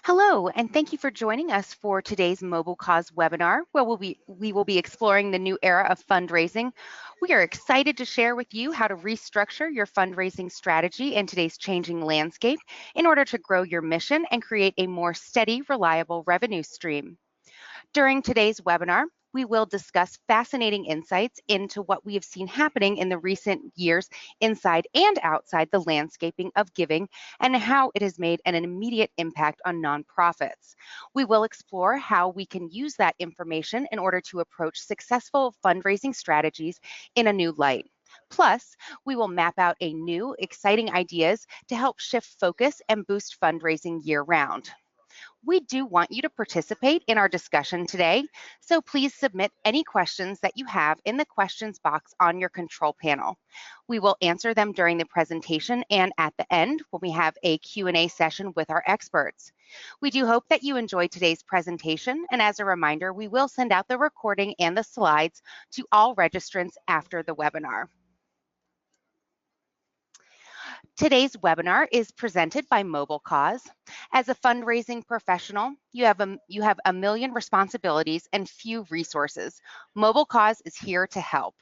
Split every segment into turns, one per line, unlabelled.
Hello, and thank you for joining us for today's MobileCause webinar, where we will be exploring the new era of fundraising. We are excited to share with you how to restructure your fundraising strategy in today's changing landscape in order to grow your mission and create a more steady, reliable revenue stream. During today's webinar, we will discuss fascinating insights into what we have seen happening in the recent years inside and outside the landscaping of giving and how it has made an immediate impact on nonprofits. We will explore how we can use that information in order to approach successful fundraising strategies in a new light. Plus, we will map out a new, exciting ideas to help shift focus and boost fundraising year-round. We do want you to participate in our discussion today, so please submit any questions that you have in the questions box on your control panel. We will answer them during the presentation and at the end when we have a Q&A session with our experts. We do hope that you enjoyed today's presentation, and as a reminder, we will send out the recording and the slides to all registrants after the webinar. Today's webinar is presented by MobileCause. As a fundraising professional, you have a million responsibilities and few resources. MobileCause is here to help.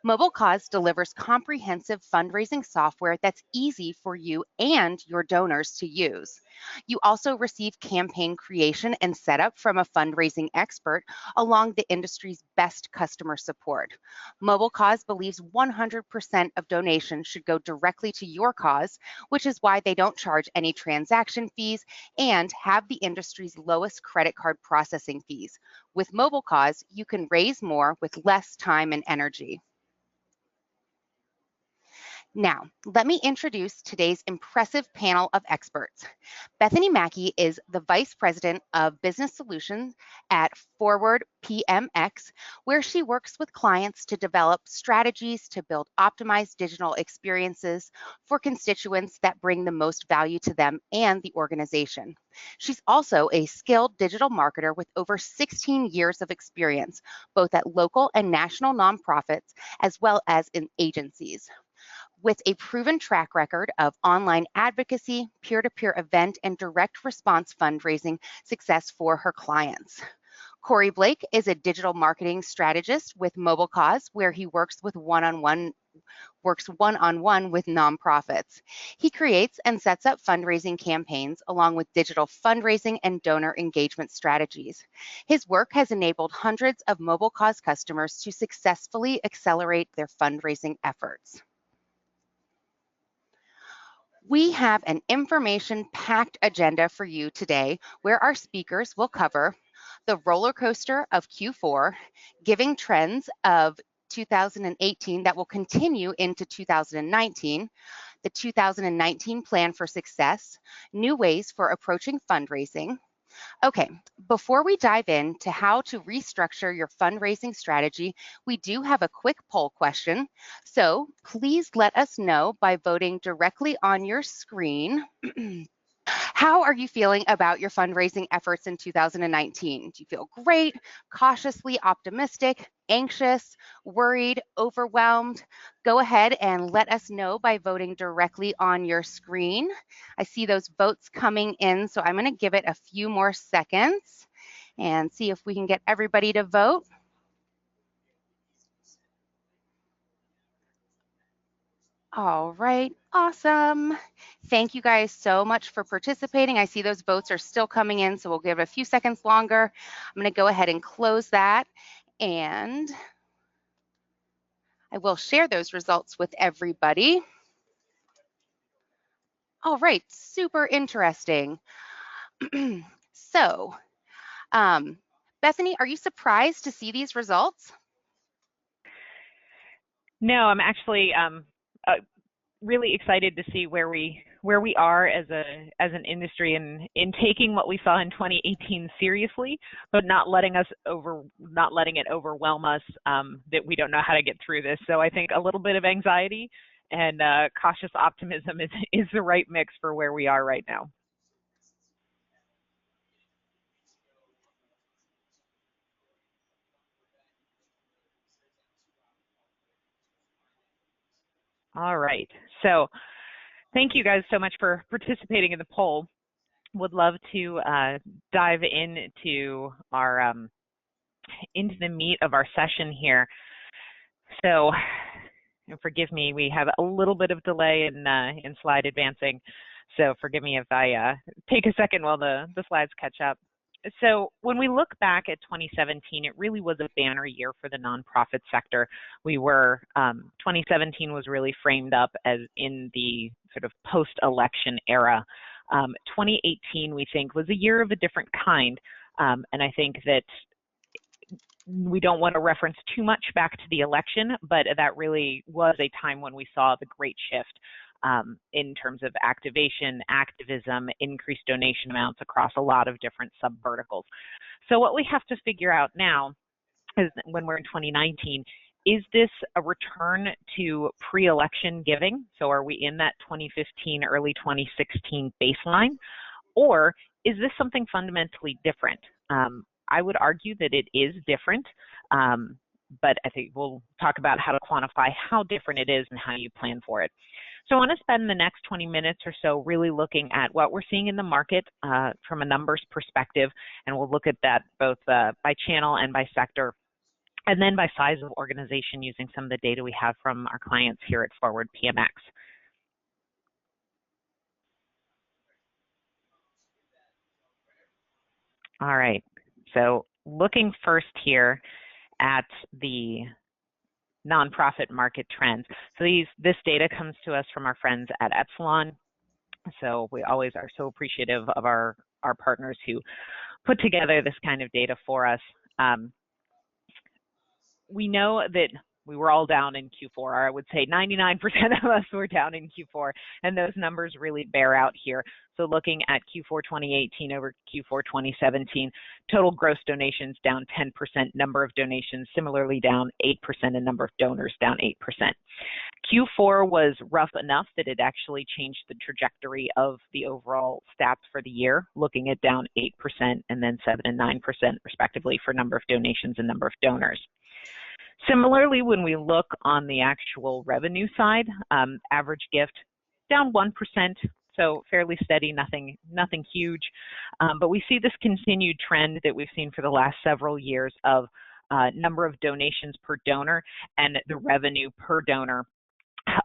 MobileCause delivers comprehensive fundraising software that's easy for you and your donors to use. You also receive campaign creation and setup from a fundraising expert along the industry's best customer support. MobileCause believes 100% of donations should go directly to your cause, which is why they don't charge any transaction fees and have the industry's lowest credit card processing fees. With MobileCause, you can raise more with less time and energy. Now, let me introduce today's impressive panel of experts. Bethany Mackey is the Vice President of Business Solutions at Forward PMX, where she works with clients to develop strategies to build optimized digital experiences for constituents that bring the most value to them and the organization. She's also a skilled digital marketer with over 16 years of experience, both at local and national nonprofits, as well as in agencies. With a proven track record of online advocacy, peer-to-peer event, and direct response fundraising success for her clients. Corey Blake is a digital marketing strategist with MobileCause, where he works one-on-one with nonprofits. He creates and sets up fundraising campaigns along with digital fundraising and donor engagement strategies. His work has enabled hundreds of MobileCause customers to successfully accelerate their fundraising efforts. We have an information-packed agenda for you today where our speakers will cover the roller coaster of Q4, giving trends of 2018 that will continue into 2019, the 2019 plan for success, new ways for approaching fundraising. Okay, before we dive into how to restructure your fundraising strategy, we do have a quick poll question. So please let us know by voting directly on your screen. How are you feeling about your fundraising efforts in 2019? Do you feel great, cautiously optimistic, anxious, worried, overwhelmed? Go ahead and let us know by voting directly on your screen. I see those votes coming in, so I'm going to give it a few more seconds and see if we can get everybody to vote. All right, awesome. Thank you guys so much for participating. I see those votes are still coming in, so we'll give it a few seconds longer. I'm going to go ahead and close that, and I will share those results with everybody. All right, super interesting. So, Bethany, are you surprised to see these results?
No, I'm actually really excited to see where we are as an industry in taking what we saw in 2018 seriously, but not letting it overwhelm us that we don't know how to get through this. So I think a little bit of anxiety and cautious optimism is the right mix for where we are right now. All right, so thank you guys so much for participating in the poll. would love to dive into our into the meat of our session here. So, and forgive me, we have a little bit of delay in slide advancing, so forgive me if I take a second while the slides catch up. So when we look back at 2017, it really was a banner year for the nonprofit sector. We were, 2017 was really framed up as in the sort of post-election era. 2018, we think, was a year of a different kind, and I think that we don't want to reference too much back to the election, but that really was a time when we saw the great shift in terms of activation, activism, increased donation amounts across a lot of different sub-verticals. So what we have to figure out now is when we're in 2019, is this a return to pre-election giving? So are we in that 2015, early 2016 baseline? Or is this something fundamentally different? I would argue that it is different, but I think we'll talk about how to quantify how different it is and how you plan for it. So I want to spend the next 20 minutes or so really looking at what we're seeing in the market from a numbers perspective, and we'll look at that both by channel and by sector, and then by size of organization using some of the data we have from our clients here at Forward PMX. All right, so looking first here at the nonprofit market trends. So this data comes to us from our friends at Epsilon. So we always are so appreciative of our partners who put together this kind of data for us. We know that we were all down in Q4, or I would say 99% of us were down in Q4, and those numbers really bear out here. So looking at Q4 2018 over Q4 2017, total gross donations down 10%, number of donations similarly down 8%, and number of donors down 8%. Q4 was rough enough that it actually changed the trajectory of the overall stats for the year, looking at down 8% and then 7% and 9% respectively for number of donations and number of donors. Similarly, when we look on the actual revenue side, average gift down 1%, so fairly steady, nothing huge. But we see this continued trend that we've seen for the last several years of number of donations per donor and the revenue per donor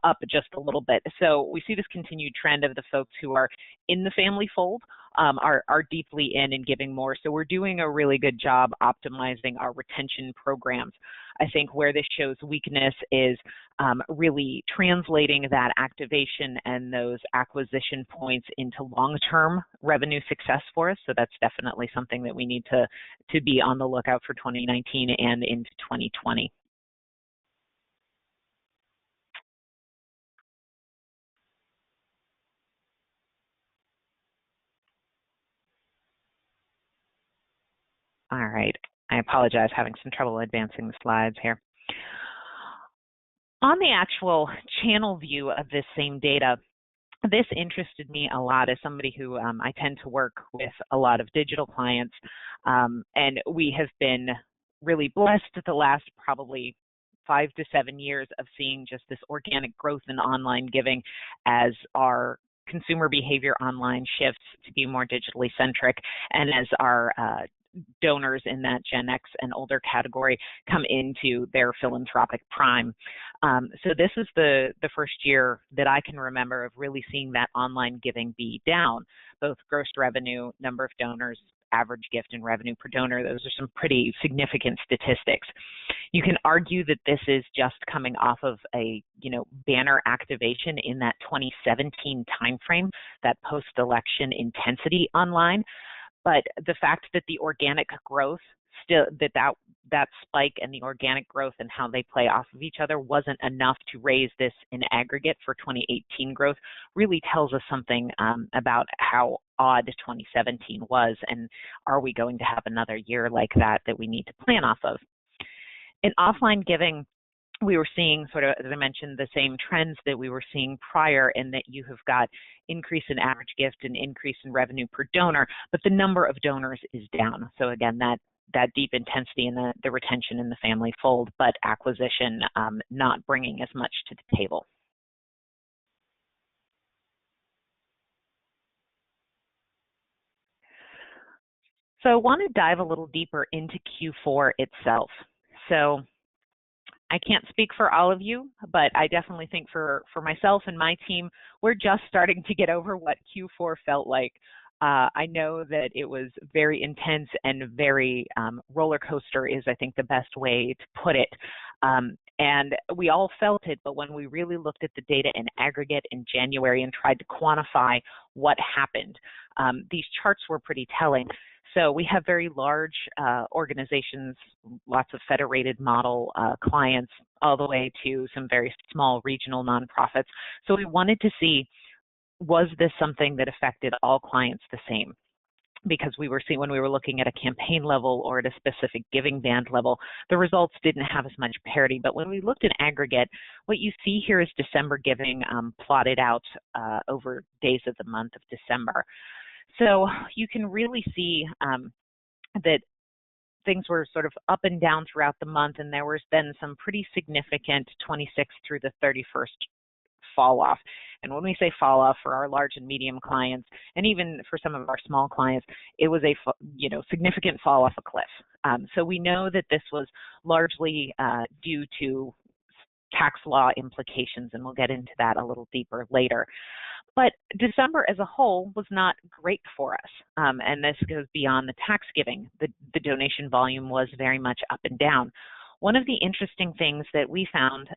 up just a little bit. So we see this continued trend of the folks who are in the family fold are deeply in and giving more. So we're doing a really good job optimizing our retention programs. I think where this shows weakness is really translating that activation and those acquisition points into long-term revenue success for us. So that's definitely something that we need to be on the lookout for 2019 and into 2020. All right, I apologize, having some trouble advancing the slides here. On the actual channel view of this same data, this interested me a lot as somebody who I tend to work with a lot of digital clients, and we have been really blessed the last probably 5 to 7 years of seeing just this organic growth in online giving as our consumer behavior online shifts to be more digitally centric, and as our donors in that Gen X and older category come into their philanthropic prime. So this is the first year that I can remember of really seeing that online giving be down, both gross revenue, number of donors, average gift, and revenue per donor. Those are some pretty significant statistics. You can argue that this is just coming off of a banner activation in that 2017 timeframe, that post-election intensity online. But the fact that the organic growth still, that spike and the organic growth and how they play off of each other wasn't enough to raise this in aggregate for 2018 growth really tells us something about how odd 2017 was, and are we going to have another year like that we need to plan off of. In offline giving, we were seeing sort of, as I mentioned, the same trends that we were seeing prior, in that you have got increase in average gift and increase in revenue per donor, but the number of donors is down. So again, that deep intensity in the retention in the family fold, but acquisition not bringing as much to the table. So I want to dive a little deeper into Q4 itself. So I can't speak for all of you, but I definitely think for myself and my team, we're just starting to get over what Q4 felt like. I know that it was very intense and very roller coaster is, I think, the best way to put it. And we all felt it, but when we really looked at the data in aggregate in January and tried to quantify what happened, these charts were pretty telling. So we have very large organizations, lots of federated model clients, all the way to some very small regional nonprofits. So we wanted to see, was this something that affected all clients the same? Because we were seeing when we were looking at a campaign level or at a specific giving band level, the results didn't have as much parity. But when we looked in aggregate, what you see here is December giving plotted out over days of the month of December. So you can really see that things were sort of up and down throughout the month, and there was then some pretty significant 26th through the 31st fall off. And when we say fall off for our large and medium clients, and even for some of our small clients, it was a significant fall off a cliff. So we know that this was largely due to tax law implications, and we'll get into that a little deeper later. But December as a whole was not great for us, and this goes beyond the tax giving. The donation volume was very much up and down. One of the interesting things that we found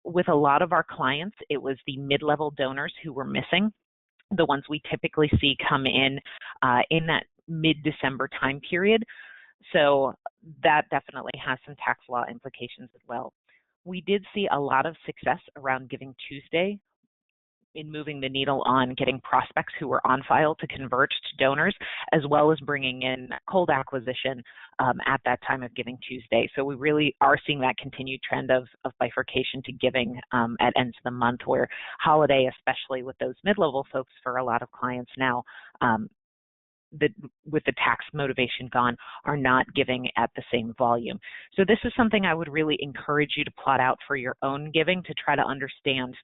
with a lot of our clients, it was the mid-level donors who were missing, the ones we typically see come in that mid-December time period. So that definitely has some tax law implications as well. We did see a lot of success around Giving Tuesday in moving the needle on getting prospects who were on file to convert to donors, as well as bringing in cold acquisition at that time of Giving Tuesday. So we really are seeing that continued trend of bifurcation to giving at ends of the month, where holiday, especially with those mid-level folks for a lot of clients now, with the tax motivation gone, are not giving at the same volume. So this is something I would really encourage you to plot out for your own giving to try to understand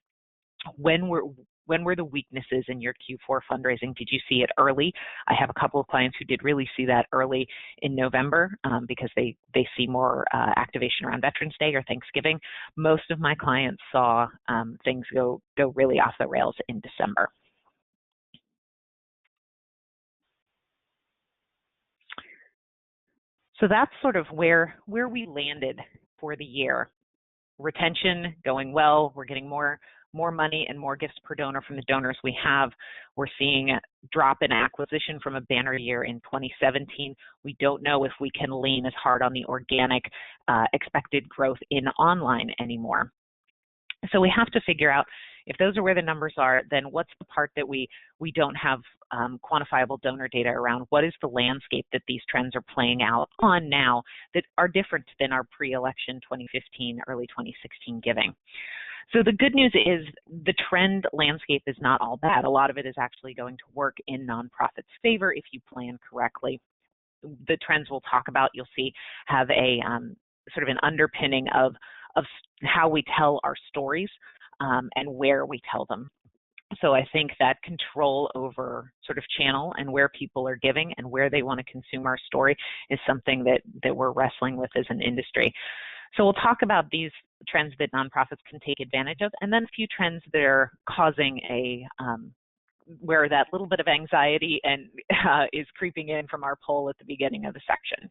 when were the weaknesses in your Q4 fundraising. Did you see it early? I have a couple of clients who did really see that early in November because they see more activation around Veterans Day or Thanksgiving. Most of my clients saw things go really off the rails in December. So that's sort of where we landed for the year. Retention going well. We're getting more money and more gifts per donor from the donors we have. We're seeing a drop in acquisition from a banner year in 2017. We don't know if we can lean as hard on the organic expected growth in online anymore. So we have to figure out, if those are where the numbers are, then what's the part that we don't have quantifiable donor data around? What is the landscape that these trends are playing out on now that are different than our pre-election 2015, early 2016 giving? So the good news is the trend landscape is not all bad. A lot of it is actually going to work in nonprofits' favor if you plan correctly. The trends we'll talk about, you'll see, have a sort of an underpinning of how we tell our stories and where we tell them. So I think that control over sort of channel and where people are giving and where they want to consume our story is something that we're wrestling with as an industry. So we'll talk about these trends that nonprofits can take advantage of, and then a few trends that are causing where that little bit of anxiety and is creeping in from our poll at the beginning of the section.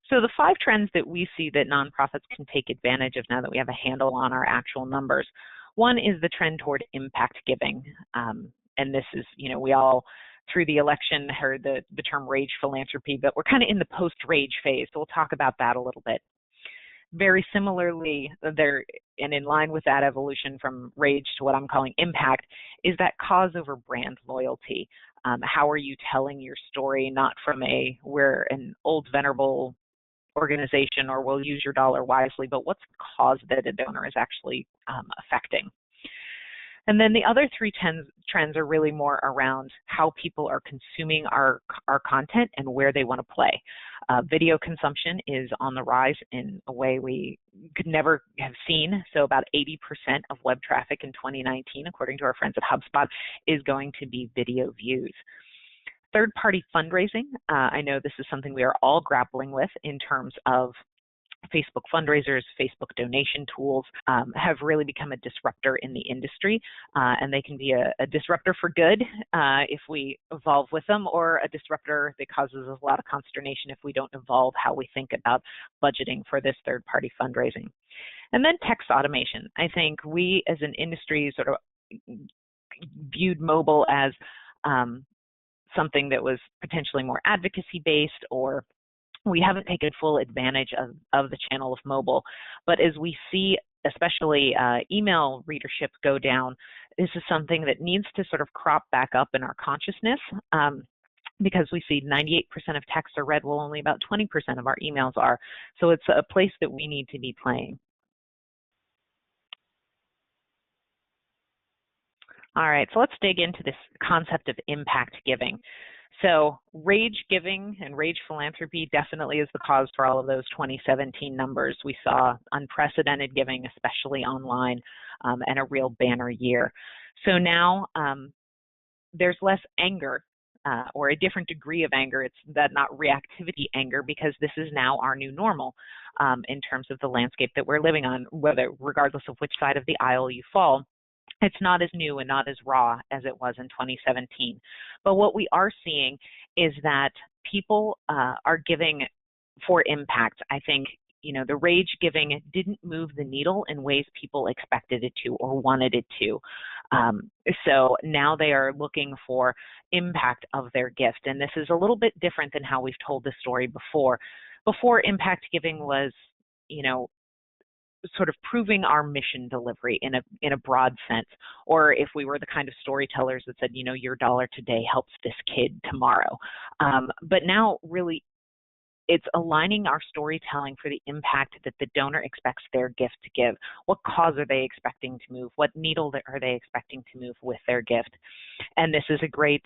So the 5 trends that we see that nonprofits can take advantage of now that we have a handle on our actual numbers. One is the trend toward impact giving. And this is, we all through the election heard the term rage philanthropy, but we're kind of in the post-rage phase. So we'll talk about that a little bit. Very similarly, and in line with that evolution from rage to what I'm calling impact, is that cause over brand loyalty. How are you telling your story, not from we're an old venerable organization or we'll use your dollar wisely, but what's the cause that a donor is actually affecting? And then the other 3 trends are really more around how people are consuming our content and where they want to play. Video consumption is on the rise in a way we could never have seen. So about 80% of web traffic in 2019, according to our friends at HubSpot, is going to be video views. Third-party fundraising, I know this is something we are all grappling with in terms of Facebook fundraisers, Facebook donation tools have really become a disruptor in the industry, and they can be a disruptor for good if we evolve with them, or a disruptor that causes a lot of consternation if we don't evolve how we think about budgeting for this third-party fundraising. And then text automation. I think we as an industry sort of viewed mobile as something that was potentially more advocacy-based, or we haven't taken full advantage of the channel of mobile. But as we see, especially email readership go down, this is something that needs to sort of crop back up in our consciousness, because we see 98% of texts are read, while only about 20% of our emails are. So it's a place that we need to be playing. All right, so let's dig into this concept of impact giving. So rage giving and rage philanthropy definitely is the cause for all of those 2017 numbers. We saw unprecedented giving, especially online, and a real banner year. So now there's less anger, or a different degree of anger. It's that not reactivity anger, because this is now our new normal in terms of the landscape that we're living on, regardless of which side of the aisle you fall. It's not as new and not as raw as it was in 2017. But what we are seeing is that people are giving for impact. I think, the rage giving didn't move the needle in ways people expected it to or wanted it to. So now they are looking for impact of their gift. And this is a little bit different than how we've told the story before. Before, impact giving was, sort of proving our mission delivery in a broad sense, or if we were the kind of storytellers that said, your dollar today helps this kid tomorrow. But now really it's aligning our storytelling for the impact that the donor expects their gift to give. What cause are they expecting to move? What needle are they expecting to move with their gift? And this is a great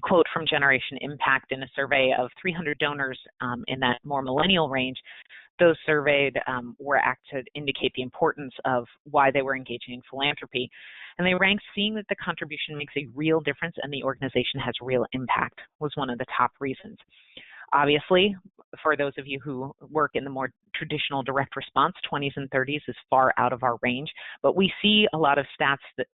quote from Generation Impact in a survey of 300 donors in that more millennial range. Those surveyed were asked to indicate the importance of why they were engaging in philanthropy. And they ranked seeing that the contribution makes a real difference and the organization has real impact was one of the top reasons. Obviously, for those of you who work in the more traditional direct response, 20s and 30s is far out of our range, but we see a lot of stats that,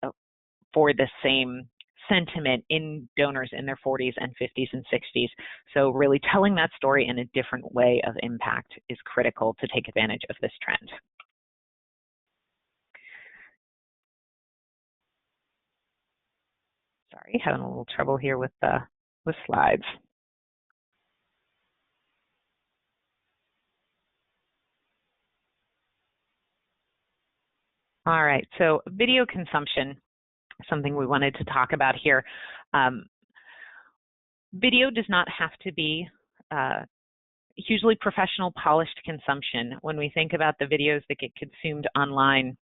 for the same sentiment in donors in their 40s and 50s and 60s. So really telling that story in a different way of impact is critical to take advantage of this trend. Sorry, having a little trouble here with slides. All right, so video consumption, something we wanted to talk about here. Video does not have to be hugely professional, polished consumption. When we think about the videos that get consumed online,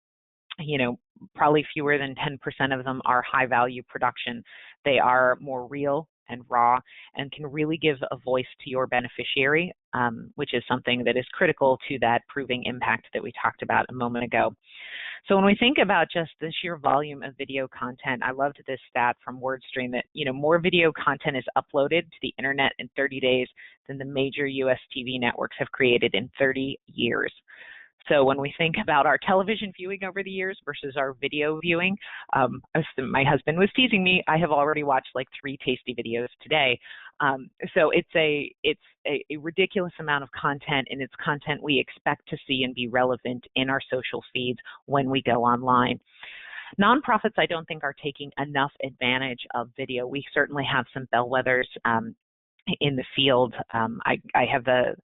probably fewer than 10% of them are high value production. They are more real and raw and can really give a voice to your beneficiary, which is something that is critical to that proving impact that we talked about a moment ago. So when we think about just the sheer volume of video content, I loved this stat from WordStream that, more video content is uploaded to the internet in 30 days than the major US TV networks have created in 30 years. So when we think about our television viewing over the years versus our video viewing, my husband was teasing me, I have already watched like 3 tasty videos today. So it's a ridiculous amount of content, and it's content we expect to see and be relevant in our social feeds when we go online. Nonprofits, I don't think, are taking enough advantage of video. We certainly have some bellwethers in the field. I have the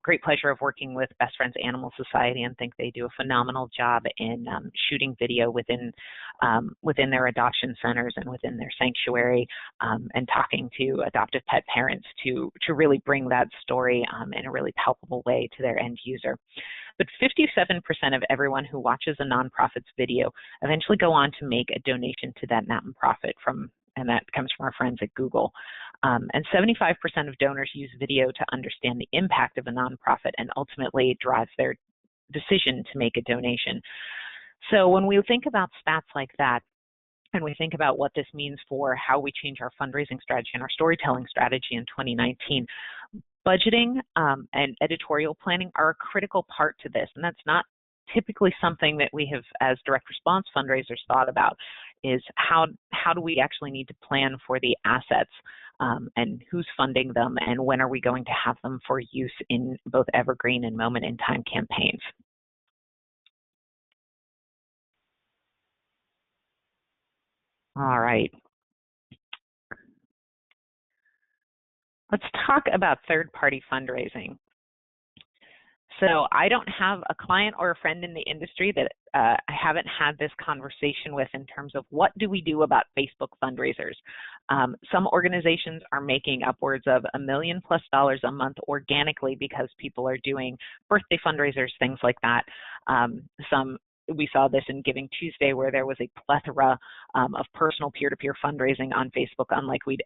great pleasure of working with Best Friends Animal Society and think they do a phenomenal job in shooting video within their adoption centers and within their sanctuary, and talking to adoptive pet parents to really bring that story in a really palpable way to their end user. But 57% of everyone who watches a nonprofit's video eventually go on to make a donation to that nonprofit, and that comes from our friends at Google. And 75% of donors use video to understand the impact of a nonprofit and ultimately drives their decision to make a donation. So when we think about stats like that, and we think about what this means for how we change our fundraising strategy and our storytelling strategy in 2019, budgeting and editorial planning are a critical part to this, and that's not typically something that we have, as direct response fundraisers, thought about, is how do we actually need to plan for the assets and who's funding them, and when are we going to have them for use in both evergreen and moment in time campaigns. All right. Let's talk about third-party fundraising. So I don't have a client or a friend in the industry that I haven't had this conversation with in terms of what do we do about Facebook fundraisers. Some organizations are making upwards of $1 million+ a month organically because people are doing birthday fundraisers, things like that. We saw this in Giving Tuesday, where there was a plethora of personal peer-to-peer fundraising on Facebook, unlike we'd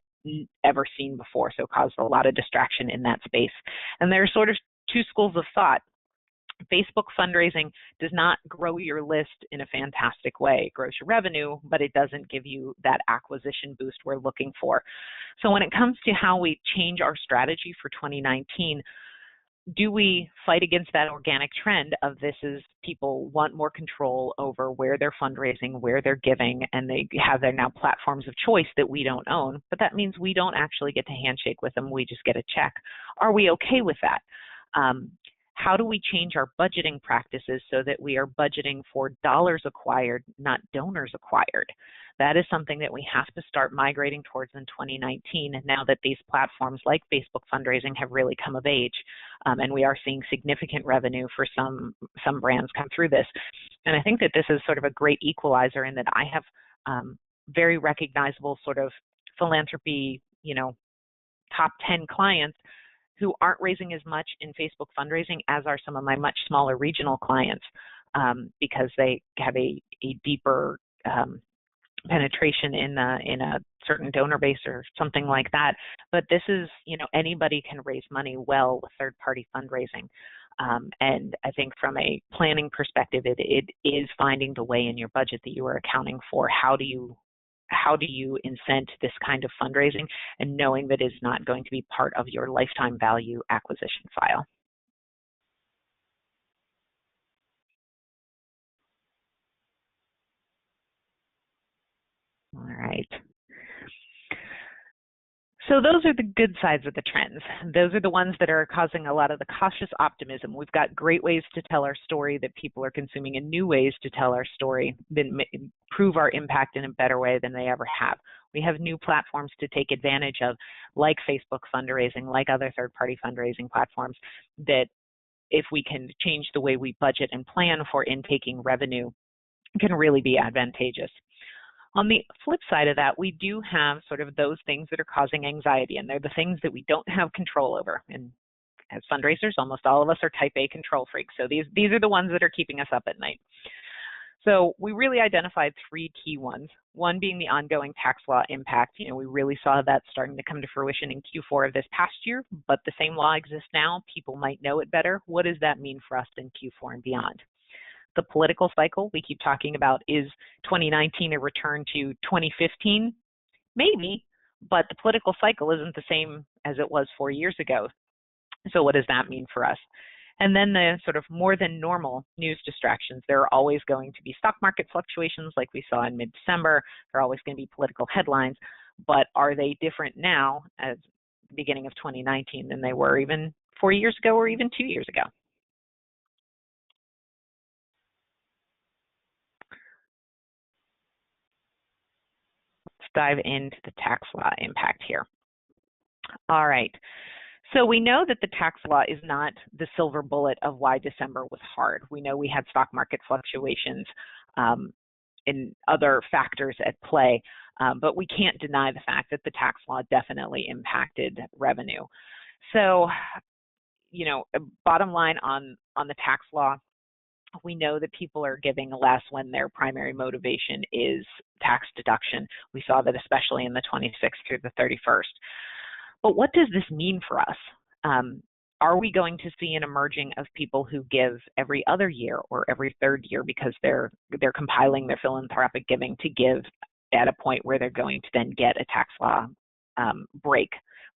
ever seen before, so caused a lot of distraction in that space. And there are sort of two schools of thought. Facebook fundraising does not grow your list in a fantastic way. It grows your revenue, but it doesn't give you that acquisition boost we're looking for. So when it comes to how we change our strategy for 2019, do we fight against that organic trend of this is people want more control over where they're fundraising, where they're giving, and they have their now platforms of choice that we don't own, but that means we don't actually get to handshake with them, we just get a check. Are we okay with that? How do we change our budgeting practices so that we are budgeting for dollars acquired, not donors acquired? That is something that we have to start migrating towards in 2019, now that these platforms like Facebook fundraising have really come of age, and we are seeing significant revenue for some brands come through this. And I think that this is sort of a great equalizer in that I have very recognizable sort of philanthropy, top 10 clients who aren't raising as much in Facebook fundraising as are some of my much smaller regional clients, because they have a deeper penetration in a certain donor base or something like that. But this is, anybody can raise money well with third-party fundraising. And I think from a planning perspective, it is finding the way in your budget that you are accounting for how do you incent this kind of fundraising, and knowing that it's not going to be part of your lifetime value acquisition file. All right. So those are the good sides of the trends. Those are the ones that are causing a lot of the cautious optimism. We've got great ways to tell our story that people are consuming, and new ways to tell our story that improve our impact in a better way than they ever have. We have new platforms to take advantage of, like Facebook fundraising, like other third-party fundraising platforms, that if we can change the way we budget and plan for intaking revenue, can really be advantageous. On the flip side of that, we do have sort of those things that are causing anxiety, and they're the things that we don't have control over. And as fundraisers, almost all of us are type A control freaks. So these are the ones that are keeping us up at night. So we really identified three key ones, one being the ongoing tax law impact. We really saw that starting to come to fruition in Q4 of this past year, but the same law exists now. People might know it better. What does that mean for us in Q4 and beyond? The political cycle we keep talking about, is 2019 a return to 2015? Maybe, but the political cycle isn't the same as it was 4 years ago. So what does that mean for us? And then the sort of more than normal news distractions. There are always going to be stock market fluctuations like we saw in mid-December. There are always going to be political headlines, but are they different now at the beginning of 2019 than they were even 4 years ago or even 2 years ago? Dive into the tax law impact here. All right. So we know that the tax law is not the silver bullet of why December was hard. We know we had stock market fluctuations and other factors at play, but we can't deny the fact that the tax law definitely impacted revenue. So, bottom line on the tax law, we know that people are giving less when their primary motivation is tax deduction. We saw that especially in the 26th through the 31st. But what does this mean for us? Are we going to see an emerging of people who give every other year or every third year because they're compiling their philanthropic giving to give at a point where they're going to then get a tax law break,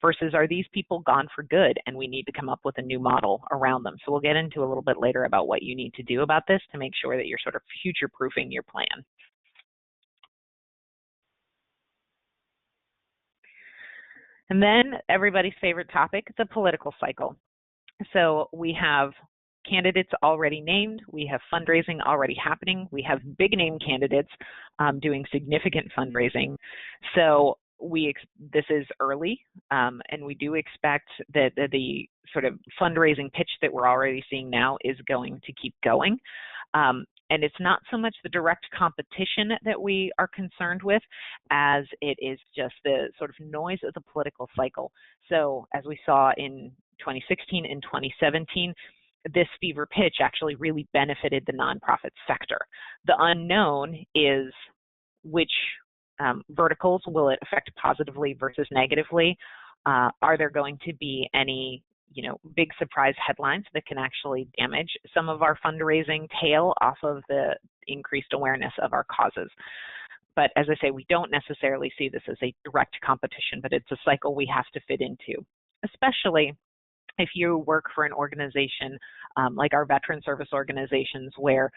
versus are these people gone for good and we need to come up with a new model around them. So we'll get into a little bit later about what you need to do about this to make sure that you're sort of future-proofing your plan. And then everybody's favorite topic, the political cycle. So we have candidates already named, we have fundraising already happening, we have big name candidates doing significant fundraising. So this is early, and we do expect that the sort of fundraising pitch that we're already seeing now is going to keep going. And it's not so much the direct competition that we are concerned with as it is just the sort of noise of the political cycle. So as we saw in 2016 and 2017, this fever pitch actually really benefited the nonprofit sector. The unknown is which verticals will it affect positively versus negatively? Are there going to be any big surprise headlines that can actually damage some of our fundraising tail off of the increased awareness of our causes? But as I say, we don't necessarily see this as a direct competition, but it's a cycle we have to fit into, especially if you work for an organization like our veteran service organizations where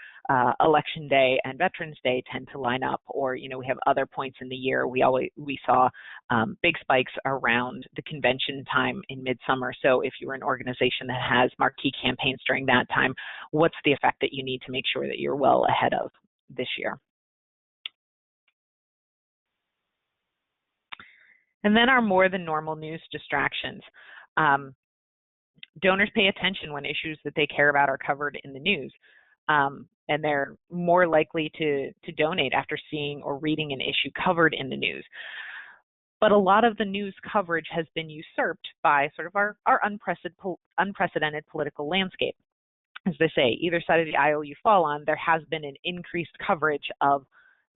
Election Day and Veterans Day tend to line up, or we have other points in the year. We saw big spikes around the convention time in midsummer. So if you're an organization that has marquee campaigns during that time, what's the effect that you need to make sure that you're well ahead of this year? And then our more than normal news distractions. Donors pay attention when issues that they care about are covered in the news, and they're more likely to donate after seeing or reading an issue covered in the news. But a lot of the news coverage has been usurped by sort of our unprecedented political landscape. As they say, either side of the aisle you fall on, there has been an increased coverage of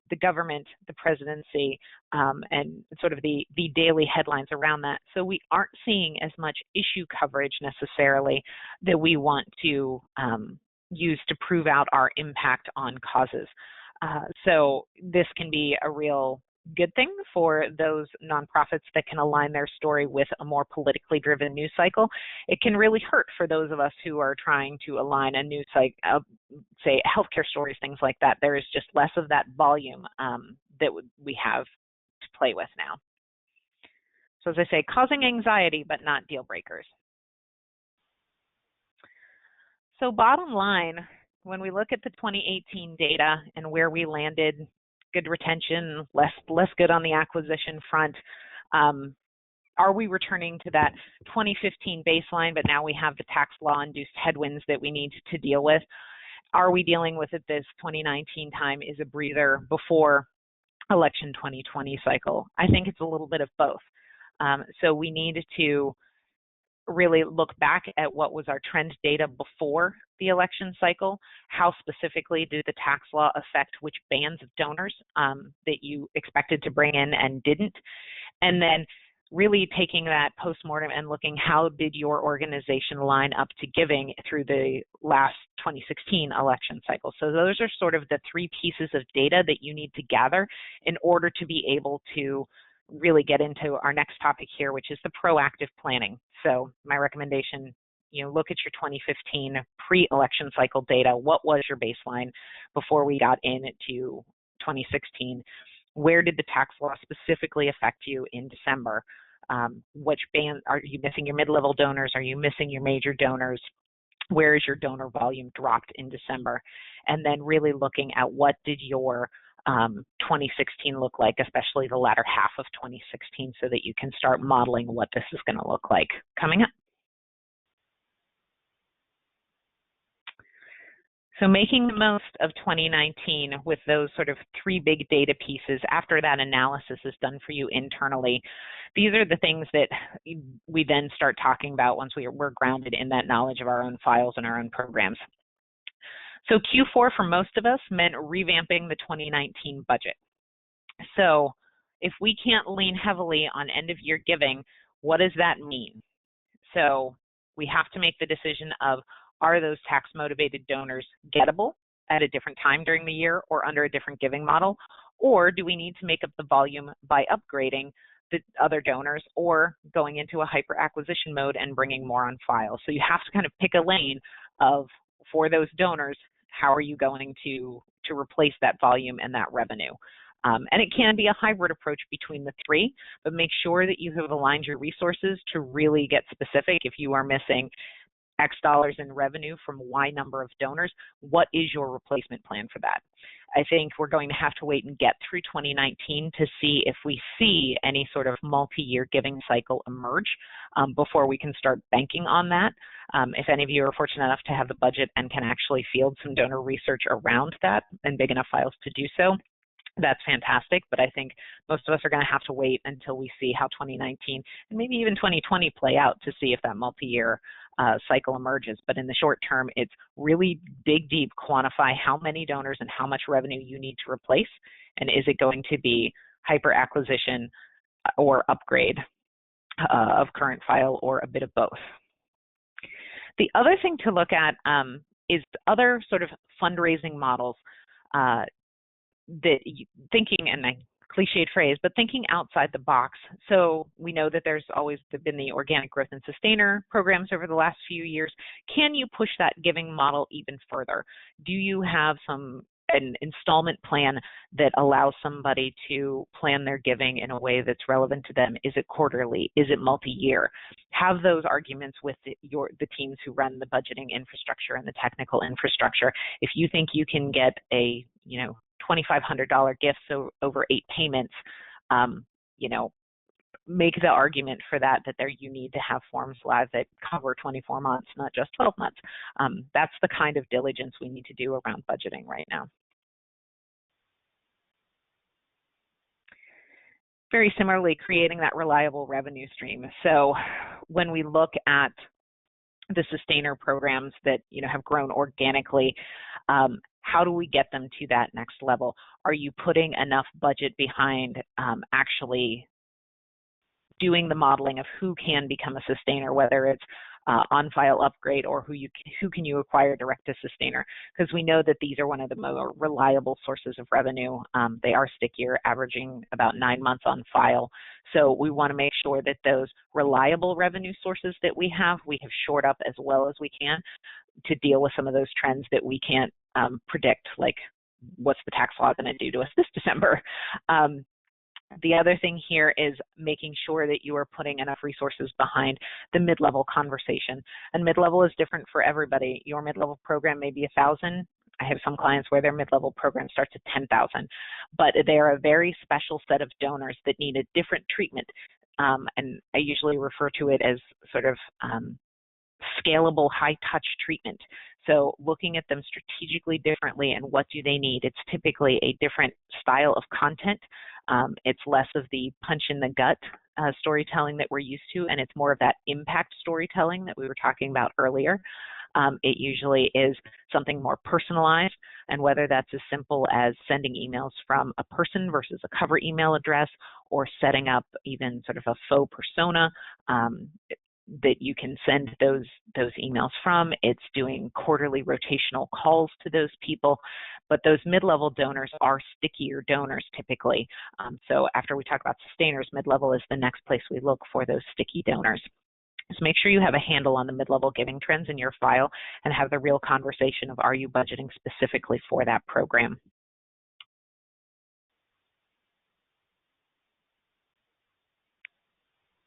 the government, the presidency, and sort of the daily headlines around that. So we aren't seeing as much issue coverage necessarily that we want to use to prove out our impact on causes. So this can be a real good thing for those nonprofits that can align their story with a more politically driven news cycle. It can really hurt for those of us who are trying to align a news cycle, say healthcare stories, things like that. There is just less of that volume that we have to play with now. So as I say, causing anxiety, but not deal breakers. So bottom line, when we look at the 2018 data and where we landed, good retention, less good on the acquisition front. Are we returning to that 2015 baseline, but now we have the tax law-induced headwinds that we need to deal with? Are we dealing with it this 2019 time is a breather before election 2020 cycle? I think it's a little bit of both. So we need to really look back at what was our trend data before the election cycle. How specifically did the tax law affect which bands of donors that you expected to bring in and didn't? And then really taking that postmortem and looking how did your organization line up to giving through the last 2016 election cycle. So those are sort of the three pieces of data that you need to gather in order to be able to really get into our next topic here, which is the proactive planning. So my recommendation, look at your 2015 pre-election cycle data. What was your baseline before we got into 2016? Where did the tax law specifically affect you in December? Which band are you missing? Your mid-level donors? Are you missing your major donors? Where is your donor volume dropped in December? And then really looking at what did your 2016 look like, especially the latter half of 2016, so that you can start modeling what this is going to look like coming up. So making the most of 2019 with those sort of three big data pieces after that analysis is done for you internally. These are the things that we then start talking about once we're grounded in that knowledge of our own files and our own programs. So Q4 for most of us meant revamping the 2019 budget. So if we can't lean heavily on end of year giving, what does that mean? So we have to make the decision of, are those tax motivated donors gettable? at a different time during the year or under a different giving model? Or do we need to make up the volume by upgrading the other donors or going into a hyper acquisition mode and bringing more on file? So you have to kind of pick a lane of, for those donors, how are you going to replace that volume and that revenue? And it can be a hybrid approach between the three, but make sure that you have aligned your resources to really get specific. If you are missing X dollars in revenue from Y number of donors, what is your replacement plan for that? I think we're going to have to wait and get through 2019 to see if we see any sort of multi-year giving cycle emerge before we can start banking on that. If any of you are fortunate enough to have the budget and can actually field some donor research around that and big enough files to do so, that's fantastic, but I think most of us are going to have to wait until we see how 2019 and maybe even 2020 play out to see if that multi-year cycle emerges. But in the short term, it's really dig deep, quantify how many donors and how much revenue you need to replace, and is it going to be hyper acquisition or upgrade of current file, or a bit of both. The other thing to look at is other sort of fundraising models that thinking, and a cliched phrase, but thinking outside the box. So we know that there's always been the organic growth and sustainer programs over the last few years. Can you push that giving model even further? Do you have an installment plan that allows somebody to plan their giving in a way that's relevant to them? Is it quarterly? Is it multi-year? Have those arguments with the teams who run the budgeting infrastructure and the technical infrastructure. If you think you can get a $2,500 gift over 8 payments, make the argument for that there you need to have forms live that cover 24 months, not just 12 months. That's the kind of diligence we need to do around budgeting right now. Very similarly, creating that reliable revenue stream. So when we look at the sustainer programs that have grown organically, how do we get them to that next level? Are you putting enough budget behind actually doing the modeling of who can become a sustainer, whether it's on-file upgrade or who can you acquire direct to sustainer? Because we know that these are one of the more reliable sources of revenue. They are stickier, averaging about 9 months on file. So we want to make sure that those reliable revenue sources that we have shored up as well as we can to deal with some of those trends that we can't predict, like what's the tax law going to do to us this December. The other thing here is making sure that you are putting enough resources behind the mid-level conversation. And mid-level is different for everybody. Your mid-level program may be 1,000. I have some clients where their mid-level program starts at 10,000, but they are a very special set of donors that need a different treatment. And I usually refer to it as sort of scalable high-touch treatment. So looking at them strategically differently and what do they need. It's typically a different style of content. It's less of the punch in the gut storytelling that we're used to, and it's more of that impact storytelling that we were talking about earlier. It usually is something more personalized, and whether that's as simple as sending emails from a person versus a cover email address, or setting up even sort of a faux persona that you can send those emails from. It's doing quarterly rotational calls to those people, but those mid-level donors are stickier donors typically. So after we talk about sustainers, mid-level is the next place we look for those sticky donors. So make sure you have a handle on the mid-level giving trends in your file and have the real conversation of, are you budgeting specifically for that program?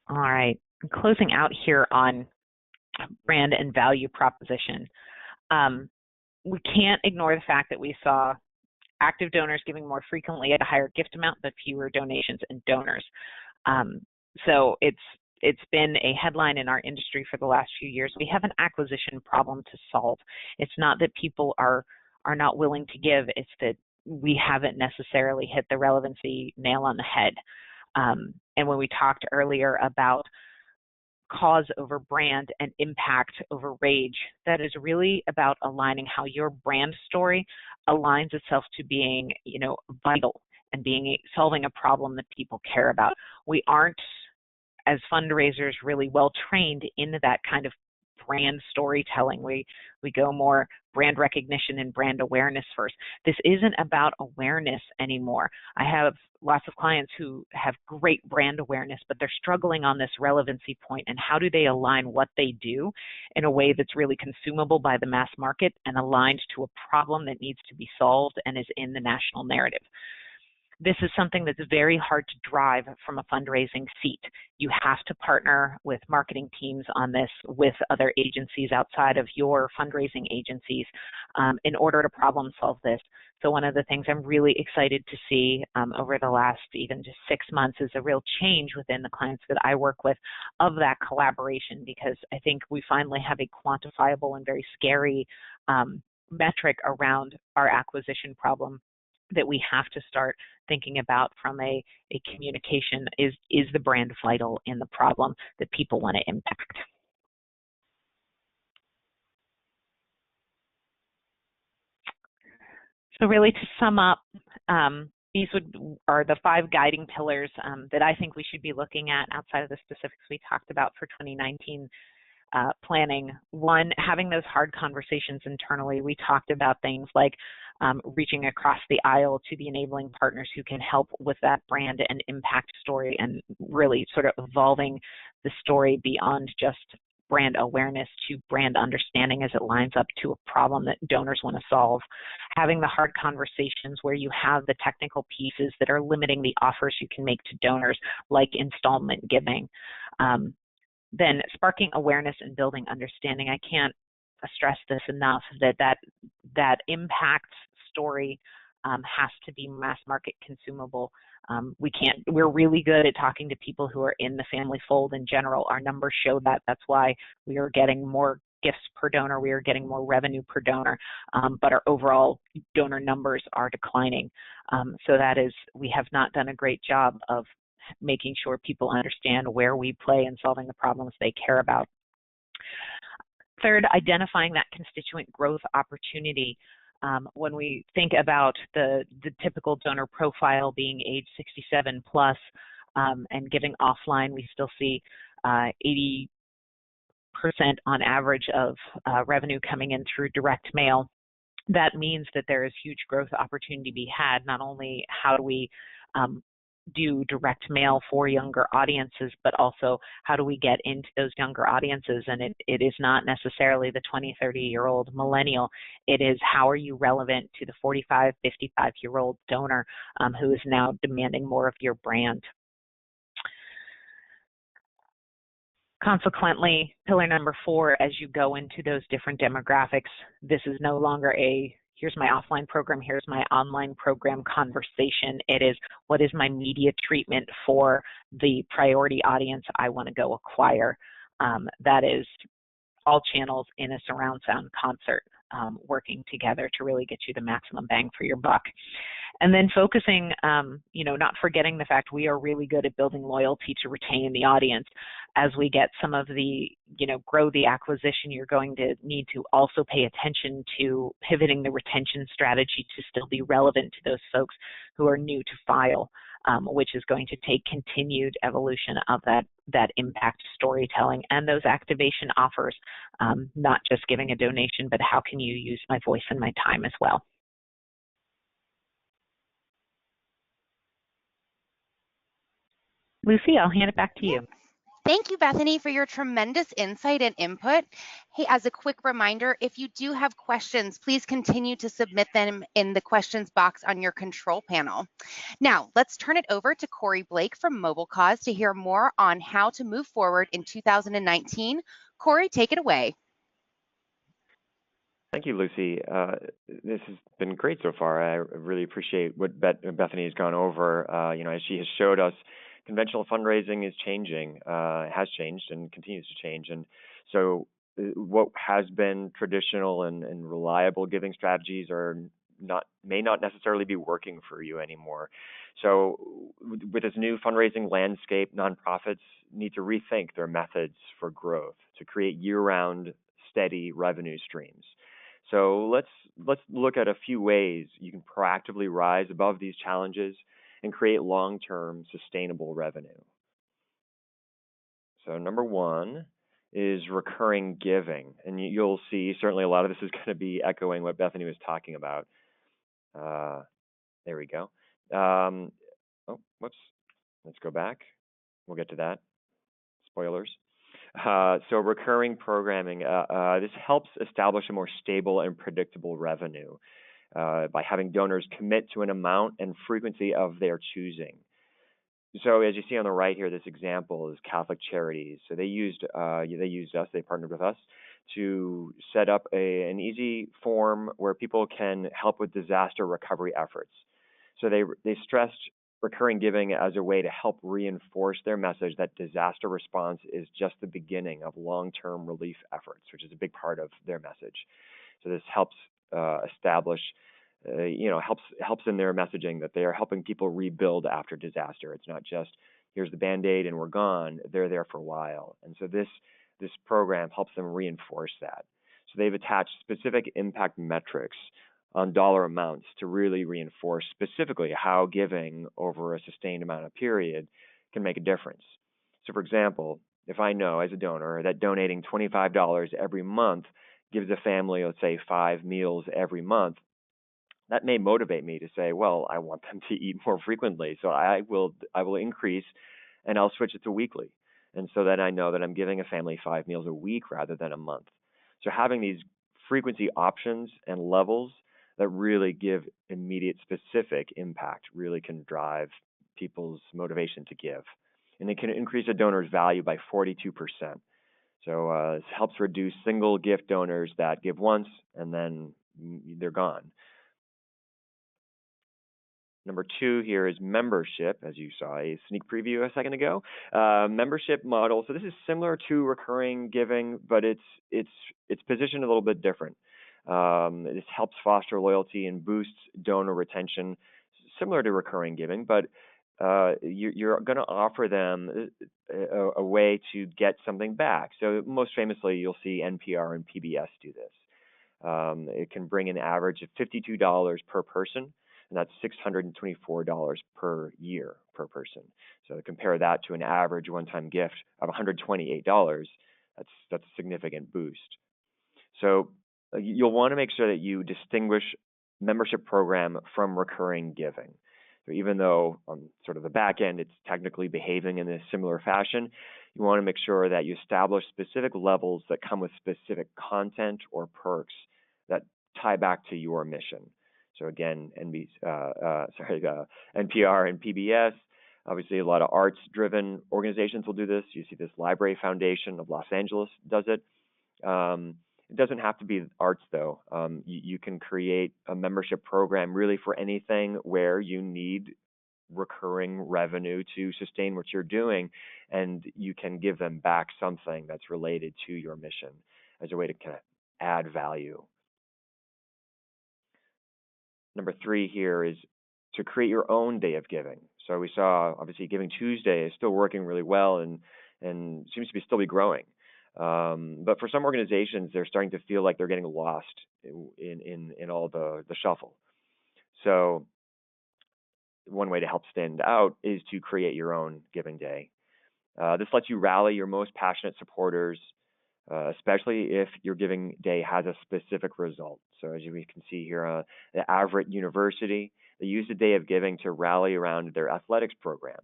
All right. Closing out here on brand and value proposition, we can't ignore the fact that we saw active donors giving more frequently at a higher gift amount, but fewer donations and donors. So it's been a headline in our industry for the last few years. We have an acquisition problem to solve. It's not that people are not willing to give, it's that we haven't necessarily hit the relevancy nail on the head. And when we talked earlier about cause over brand and impact over rage, that is really about aligning how your brand story aligns itself to being, vital and solving a problem that people care about. We aren't, as fundraisers, really well trained in that kind of brand storytelling. We go more brand recognition and brand awareness first. This isn't about awareness anymore. I have lots of clients who have great brand awareness, but they're struggling on this relevancy point, and how do they align what they do in a way that's really consumable by the mass market and aligned to a problem that needs to be solved and is in the national narrative. This is something that's very hard to drive from a fundraising seat. You have to partner with marketing teams on this, with other agencies outside of your fundraising agencies in order to problem solve this. So one of the things I'm really excited to see over the last even just 6 months is a real change within the clients that I work with of that collaboration, because I think we finally have a quantifiable and very scary metric around our acquisition problem that we have to start thinking about from a communication. Is the brand vital in the problem that people want to impact? So really, to sum up, these are the 5 guiding pillars that I think we should be looking at outside of the specifics we talked about for 2019 planning. 1, having those hard conversations internally. We talked about things like reaching across the aisle to the enabling partners who can help with that brand and impact story, and really sort of evolving the story beyond just brand awareness to brand understanding as it lines up to a problem that donors want to solve. Having the hard conversations where you have the technical pieces that are limiting the offers you can make to donors, like installment giving. Then sparking awareness and building understanding. I can't stress this enough, that impact story has to be mass market consumable. We're really good at talking to people who are in the family fold in general. Our numbers show that. That's why we are getting more gifts per donor, we are getting more revenue per donor, but our overall donor numbers are declining. So we have not done a great job of making sure people understand where we play in solving the problems they care about. 3rd, identifying that constituent growth opportunity. When we think about the typical donor profile being age 67 plus and giving offline, we still see 80% on average of revenue coming in through direct mail. That means that there is huge growth opportunity to be had. Not only how do we do direct mail for younger audiences, but also how do we get into those younger audiences? And it is not necessarily the 20, 30-year-old millennial. It is how are you relevant to the 45, 55-year-old donor who is now demanding more of your brand. Consequently, pillar number 4, as you go into those different demographics, this is no longer here's my offline program, here's my online program conversation. It is, what is my media treatment for the priority audience I want to go acquire? That is all channels in a surround sound concert working together to really get you the maximum bang for your buck. And then focusing, not forgetting the fact we are really good at building loyalty to retain the audience. As we get some of the, grow the acquisition, you're going to need to also pay attention to pivoting the retention strategy to still be relevant to those folks who are new to file, which is going to take continued evolution of that impact storytelling and those activation offers, not just giving a donation, but how can you use my voice and my time as well. Lucy, I'll hand it back to you.
Thank you, Bethany, for your tremendous insight and input. Hey, as a quick reminder, if you do have questions, please continue to submit them in the questions box on your control panel. Now, let's turn it over to Corey Blake from MobileCause to hear more on how to move forward in 2019. Corey, take it away.
Thank you, Lucy. This has been great so far. I really appreciate what Bethany has gone over. As she has showed us, conventional fundraising is changing, has changed and continues to change. And so what has been traditional and reliable giving strategies may not necessarily be working for you anymore. So with this new fundraising landscape, nonprofits need to rethink their methods for growth to create year-round steady revenue streams. So let's look at a few ways you can proactively rise above these challenges and create long-term sustainable revenue. So number 1 is recurring giving. And you'll see certainly a lot of this is going to be echoing what Bethany was talking about. There we go. Oh, whoops. Let's go back. We'll get to that. Spoilers. So recurring programming, this helps establish a more stable and predictable revenue by having donors commit to an amount and frequency of their choosing. So as you see on the right here, this example is Catholic Charities. So they used us, they partnered with us to set up an easy form where people can help with disaster recovery efforts. So they stressed recurring giving as a way to help reinforce their message that disaster response is just the beginning of long-term relief efforts, which is a big part of their message. So this helps establish, helps in their messaging that they are helping people rebuild after disaster. It's not just here's the Band-Aid and we're gone. They're there for a while. And so this program helps them reinforce that. So they've attached specific impact metrics on dollar amounts to really reinforce specifically how giving over a sustained amount of period can make a difference. So for example, if I know as a donor that donating $25 every month gives a family, let's say, 5 meals every month, that may motivate me to say, well, I want them to eat more frequently. So I will increase and I'll switch it to weekly. And so then I know that I'm giving a family 5 meals a week rather than a month. So having these frequency options and levels that really give immediate specific impact really can drive people's motivation to give. And it can increase a donor's value by 42%. So this helps reduce single gift donors that give once and then they're gone. Number 2 here is membership, as you saw a sneak preview a second ago. Membership model. So this is similar to recurring giving, but it's positioned a little bit different. This helps foster loyalty and boosts donor retention, similar to recurring giving, but you're going to offer them a way to get something back. So most famously, you'll see NPR and PBS do this. It can bring an average of $52 per person, and that's $624 per year per person. So compare that to an average one-time gift of $128. That's a significant boost. So you'll want to make sure that you distinguish membership program from recurring giving. So even though on sort of the back end it's technically behaving in a similar fashion, you want to make sure that you establish specific levels that come with specific content or perks that tie back to your mission. So again, NPR and PBS, obviously a lot of arts-driven organizations will do this. You see this Library Foundation of Los Angeles does it. It doesn't have to be arts, though. You can create a membership program really for anything where you need recurring revenue to sustain what you're doing, and you can give them back something that's related to your mission as a way to kind of add value. Number 3 here is to create your own day of giving. So we saw, obviously, Giving Tuesday is still working really well and seems to still be growing. But for some organizations, they're starting to feel like they're getting lost in all the shuffle. So one way to help stand out is to create your own giving day. This lets you rally your most passionate supporters, especially if your giving day has a specific result. So as we can see here, at Everett University, they use the day of giving to rally around their athletics program.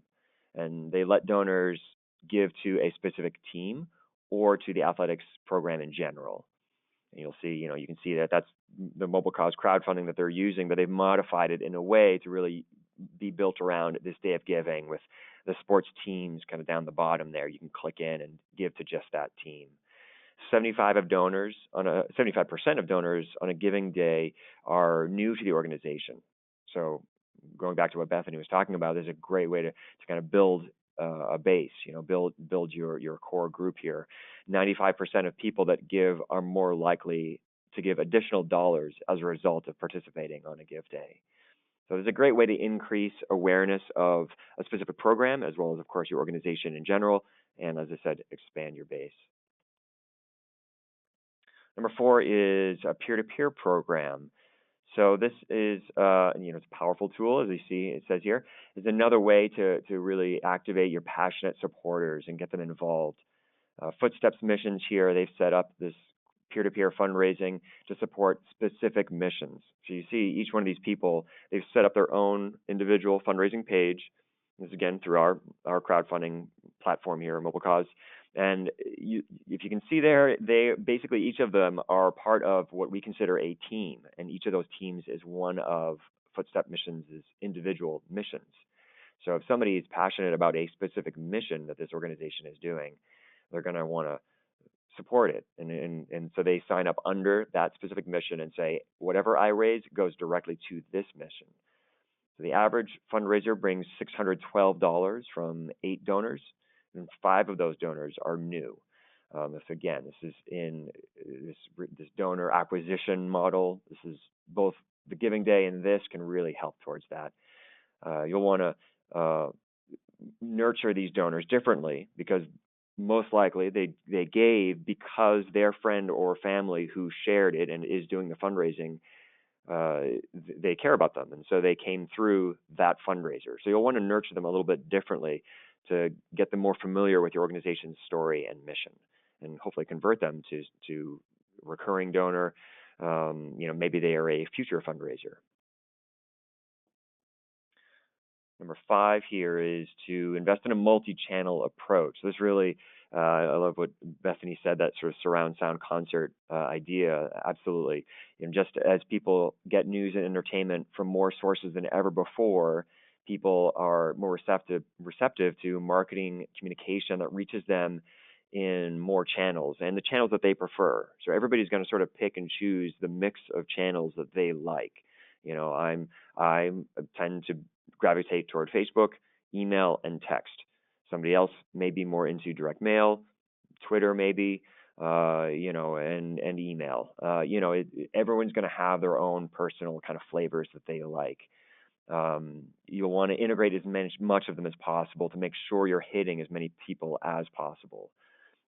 And they let donors give to a specific team or to the athletics program in general. And you'll see, you can see that that's the MobileCause crowdfunding that they're using, but they've modified it in a way to really be built around this day of giving with the sports teams kind of down the bottom there. You can click in and give to just that team. 75% of donors on a giving day are new to the organization. So going back to what Bethany was talking about, there's a great way to kind of build a base, build your core group here. 95% of people that give are more likely to give additional dollars as a result of participating on a give day. So there's a great way to increase awareness of a specific program, as well as, of course, your organization in general, and as I said, expand your base. Number 4 is a peer-to-peer program. So this is, it's a powerful tool, as you see it says here. It's another way to really activate your passionate supporters and get them involved. Footsteps missions here, they've set up this peer-to-peer fundraising to support specific missions. So you see each one of these people, they've set up their own individual fundraising page. This is again through our crowdfunding platform here, MobileCause. And if you can see there, they basically, each of them are part of what we consider a team, and each of those teams is one of Footstep Missions' individual missions. So if somebody is passionate about a specific mission that this organization is doing, they're going to want to support it. And so they sign up under that specific mission and say, whatever I raise goes directly to this mission. So the average fundraiser brings $612 from 8 donors, and 5 of those donors are new. This is in this donor acquisition model. This is both the Giving Day and this can really help towards that. You'll want to nurture these donors differently because most likely they gave because their friend or family who shared it and is doing the fundraising, they care about them, and so they came through that fundraiser. So you'll want to nurture them a little bit differently to get them more familiar with your organization's story and mission, and hopefully convert them to recurring donor. Maybe they are a future fundraiser. Number 5 here is to invest in a multi-channel approach. This really, I love what Bethany said, that sort of surround sound concert idea. Absolutely. And just as people get news and entertainment from more sources than ever before, people are more receptive to marketing communication that reaches them in more channels and the channels that they prefer. So everybody's going to sort of pick and choose the mix of channels that they like. I tend to gravitate toward Facebook, email, and text. Somebody else may be more into direct mail, Twitter maybe, and email. Everyone's going to have their own personal kind of flavors that they like. You'll want to integrate as much of them as possible to make sure you're hitting as many people as possible.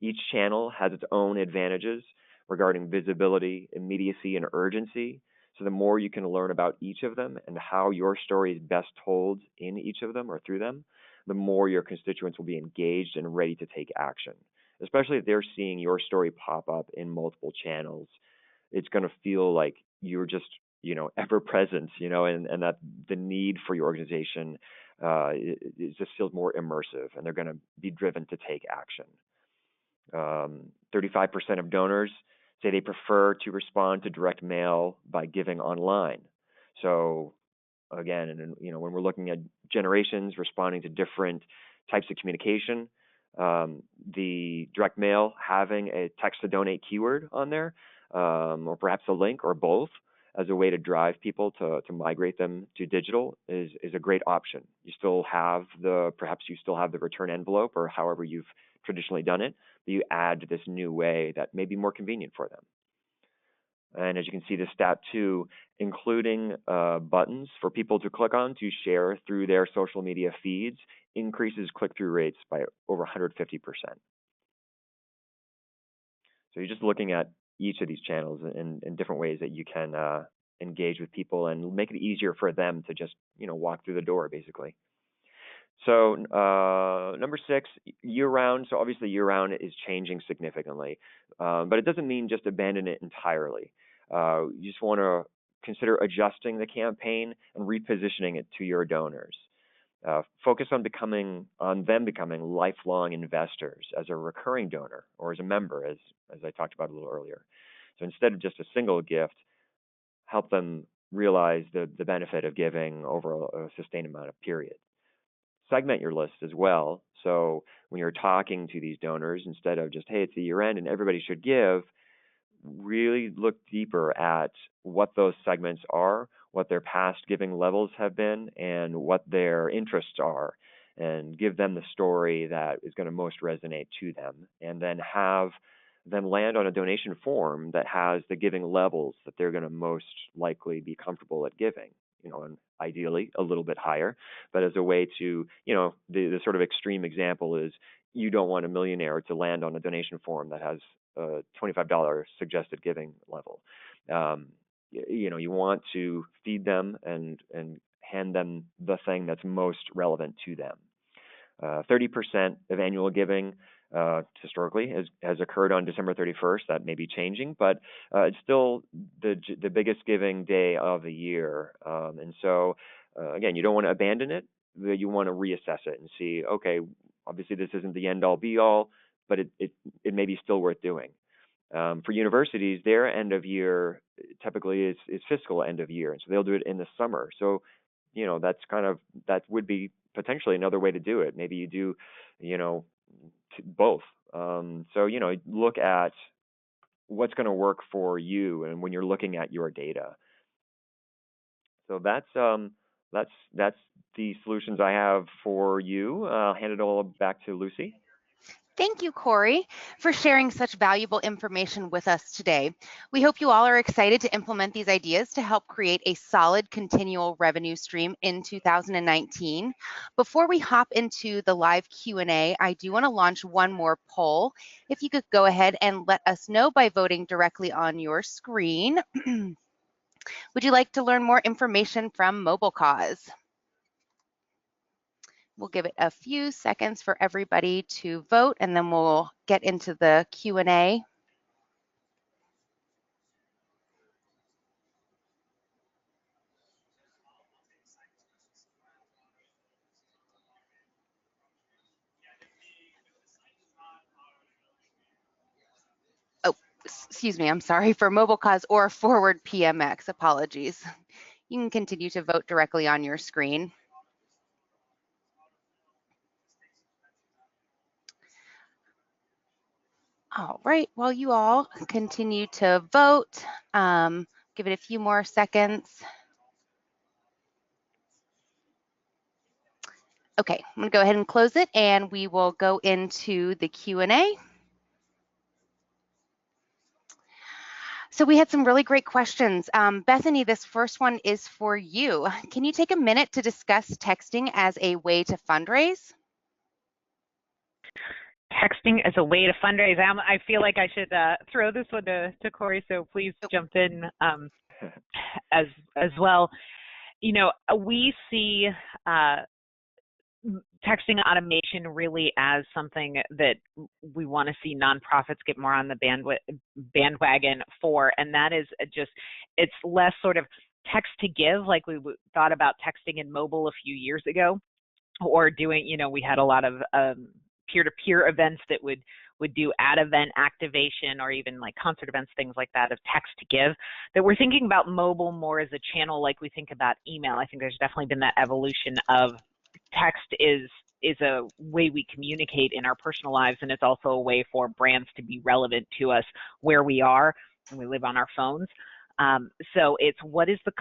Each channel has its own advantages regarding visibility, immediacy, and urgency. So the more you can learn about each of them and how your story is best told in each of them or through them, the more your constituents will be engaged and ready to take action. Especially if they're seeing your story pop up in multiple channels, it's going to feel like you're just, ever present, and that the need for your organization it just feels more immersive, and they're going to be driven to take action. 35% of donors say they prefer to respond to direct mail by giving online. So again, when we're looking at generations responding to different types of communication, the direct mail having a text to donate keyword on there, or perhaps a link or both as a way to drive people to migrate them to digital is a great option. Perhaps you still have the return envelope or however you've traditionally done it, but you add this new way that may be more convenient for them. And as you can see, the stat 2, including buttons for people to click on to share through their social media feeds, increases click-through rates by over 150%. So you're just looking at each of these channels in different ways that you can engage with people and make it easier for them to just walk through the door, basically. So number 6, year-round. So obviously year-round is changing significantly, but it doesn't mean just abandon it entirely. You just want to consider adjusting the campaign and repositioning it to your donors. Focus on them becoming lifelong investors as a recurring donor or as a member, as I talked about a little earlier. So instead of just a single gift, help them realize the benefit of giving over a sustained amount of period. Segment your list as well. So when you're talking to these donors, instead of just, hey, it's the year end and everybody should give, really look deeper at what those segments are, what their past giving levels have been, and what their interests are, and give them the story that is going to most resonate to them, and then have them land on a donation form that has the giving levels that they're going to most likely be comfortable at giving. And ideally a little bit higher, but as a way to, the sort of extreme example is you don't want a millionaire to land on a donation form that has a $25 suggested giving level. You want to feed them and hand them the thing that's most relevant to them. 30% of annual giving historically has occurred on December 31st. That may be changing, but it's still the biggest giving day of the year. And so, again, you don't want to abandon it, but you want to reassess it and see, okay, obviously this isn't the end all be all, but it may be still worth doing. For universities, their end of year typically is fiscal end of year, and so they'll do it in the summer. So, that would be potentially another way to do it. Maybe you do, both. So, look at what's going to work for you, and when you're looking at your data. So that's the solutions I have for you. I'll hand it all back to Lucy.
Thank you, Corey, for sharing such valuable information with us today. We hope you all are excited to implement these ideas to help create a solid continual revenue stream in 2019. Before we hop into the live Q&A, I do want to launch one more poll. If you could go ahead and let us know by voting directly on your screen. Would you like to learn more information from MobileCause? We'll give it a few seconds for everybody to vote, and then we'll get into the Q&A. Oh, excuse me, I'm sorry, for MobileCause or Forward PMX, apologies. You can continue to vote directly on your screen. All right, while you all continue to vote, give it a few more seconds. Okay, I'm gonna go ahead and close it, and we will go into the Q&A. So we had some really great questions. Bethany, this first one is for you. Can you take a minute to discuss texting as a way to fundraise?
Texting as a way to fundraise. I feel like I should throw this one to Corey, so please jump in as well. We see texting automation really as something that we want to see nonprofits get more on the bandwagon for, and that is just, it's less sort of text to give like we thought about texting in mobile a few years ago, or doing, we had a lot of peer-to-peer events that would do ad-event activation, or even like concert events, things like that, of text to give, that we're thinking about mobile more as a channel like we think about email. I think there's definitely been that evolution of text is a way we communicate in our personal lives, and it's also a way for brands to be relevant to us where we are, and we live on our phones. So it's what is the,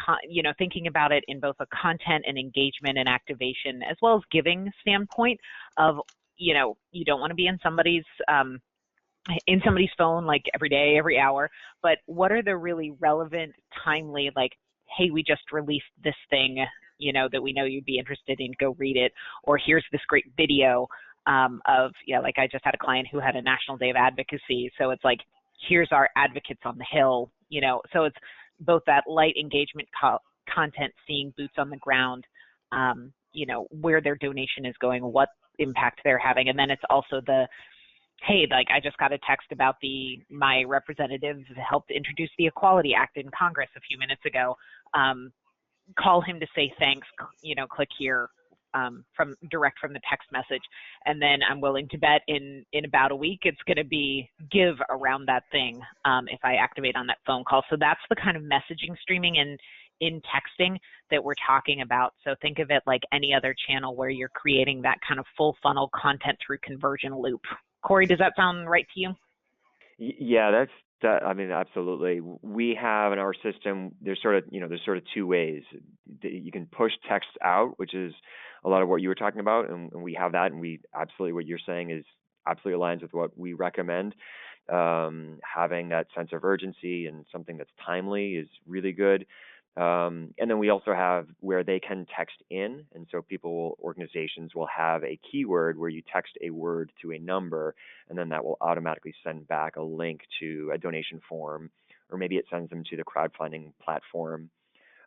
thinking about it in both a content and engagement and activation, as well as giving standpoint of, you don't want to be in somebody's phone like every day, every hour, but what are the really relevant, timely, like, hey, we just released this thing, that we know you'd be interested in, go read it, or here's this great video of, like I just had a client who had a National Day of Advocacy, so it's like, here's our advocates on the Hill, so it's both that light engagement content, seeing boots on the ground, where their donation is going, what impact they're having, and then it's also the, hey, like I just got a text about my representative helped introduce the Equality Act in Congress a few minutes ago. Call him to say thanks, click here, from the text message. And then I'm willing to bet in about a week, it's going to be give around that thing if I activate on that phone call. So that's the kind of messaging streaming in texting that we're talking about. So think of it like any other channel where you're creating that kind of full funnel content through conversion loop. Corey, does that sound right to you?
Yeah, I mean, absolutely. We have in our system, there's sort of two ways. You can push text out, which is a lot of what you were talking about, and we have that, and we absolutely, what you're saying is absolutely aligns with what we recommend. Having that sense of urgency and something that's timely is really good. And then we also have where they can text in, and so organizations will have a keyword where you text a word to a number, and then that will automatically send back a link to a donation form, or maybe it sends them to the crowdfunding platform.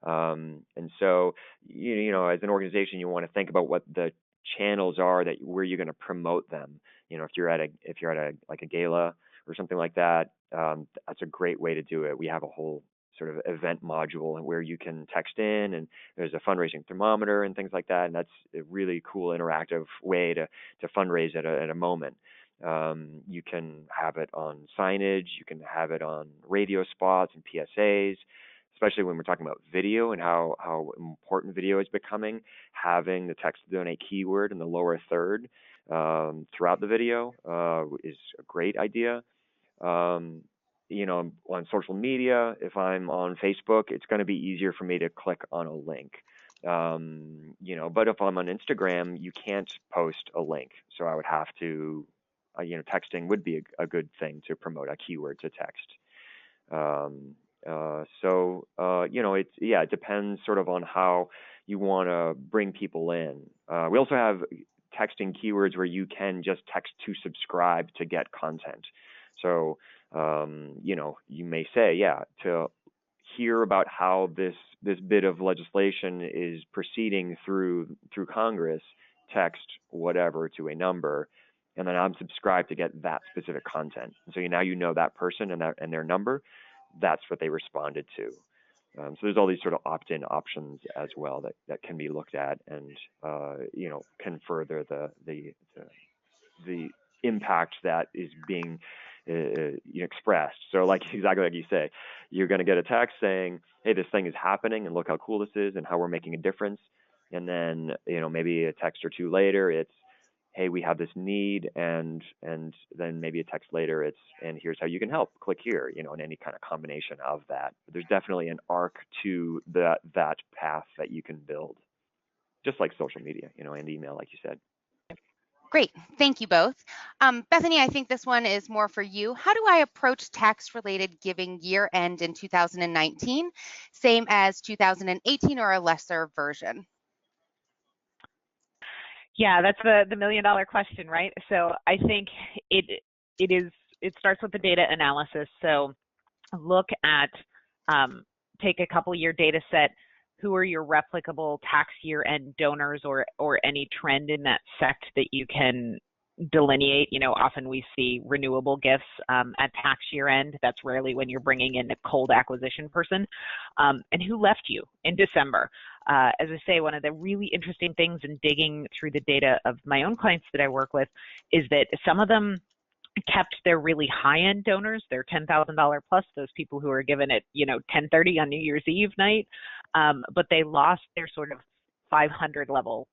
And so, as an organization, you want to think about what the channels are where you're going to promote them. if you're at a like a gala or something like that, that's a great way to do it. We have a whole sort of event module where you can text in, and there's a fundraising thermometer and things like that, and that's a really cool interactive way to fundraise at a moment. You can have it on signage, you can have it on radio spots and PSAs, especially when we're talking about video and how important video is becoming. Having the text to donate keyword in the lower third throughout the video is a great idea. On social media, if I'm on Facebook, it's going to be easier for me to click on a link. But if I'm on Instagram, you can't post a link. So I would have to, texting would be a good thing to promote a keyword to text. It depends sort of on how you want to bring people in. We also have texting keywords where you can just text to subscribe to get content. So, you may say, to hear about how this bit of legislation is proceeding through Congress, text whatever to a number, and then I'm subscribed to get that specific content. And so now you know that person and their number. That's what they responded to. So there's all these sort of opt-in options as well that can be looked at, and can further the impact that is being expressed. So exactly like you say, you're going to get a text saying, hey, this thing is happening and look how cool this is and how we're making a difference. And then, maybe a text or two later, it's, hey, we have this need, and then maybe a text later, it's, and here's how you can help. Click here, and any kind of combination of that. But there's definitely an arc to that path that you can build, just like social media, and email, like you said.
Great, thank you both. Bethany, I think this one is more for you. How do I approach tax-related giving year-end in 2019, same as 2018 or a lesser version?
Yeah, that's the million-dollar question, right? So I think it starts with the data analysis. So look at, take a couple year data set. Who are your replicable tax year-end donors, or any trend in that sect that you can delineate? Often we see renewable gifts at tax year-end. That's rarely when you're bringing in a cold acquisition person. And who left you in December? As I say, one of the really interesting things in digging through the data of my own clients that I work with is that some of them kept their really high-end donors, their $10,000 plus, those people who are given at 10:30 on New Year's Eve night, but they lost their sort of 500 level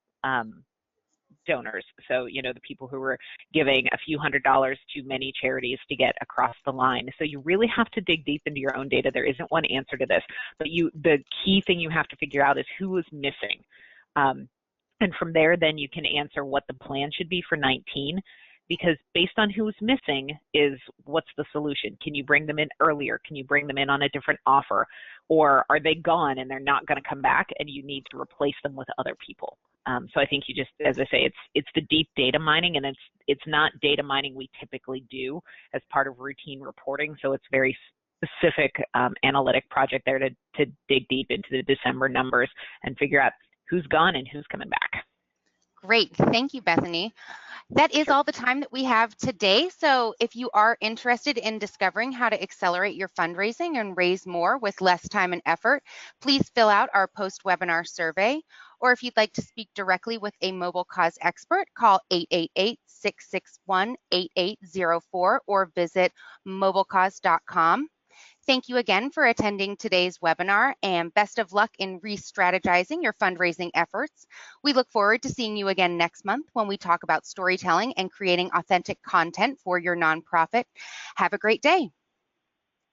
donors. So the people who were giving a few $100s to many charities to get across the line. So you really have to dig deep into your own data. There isn't one answer to this, but the key thing you have to figure out is who is missing, and from there then you can answer what the plan should be for 19. Because based on who's missing is what's the solution. Can you bring them in earlier? Can you bring them in on a different offer? Or are they gone and they're not going to come back and you need to replace them with other people? So I think you just, as I say, it's the deep data mining, and it's not data mining we typically do as part of routine reporting. So it's very specific analytic project there to dig deep into the December numbers and figure out who's gone and who's coming back.
Great, thank you, Bethany. That is all the time that we have today. So if you are interested in discovering how to accelerate your fundraising and raise more with less time and effort, please fill out our post-webinar survey. Or if you'd like to speak directly with a MobileCause expert, call 888-661-8804 or visit mobilecause.com. Thank you again for attending today's webinar, and best of luck in re-strategizing your fundraising efforts. We look forward to seeing you again next month when we talk about storytelling and creating authentic content for your nonprofit. Have a great day.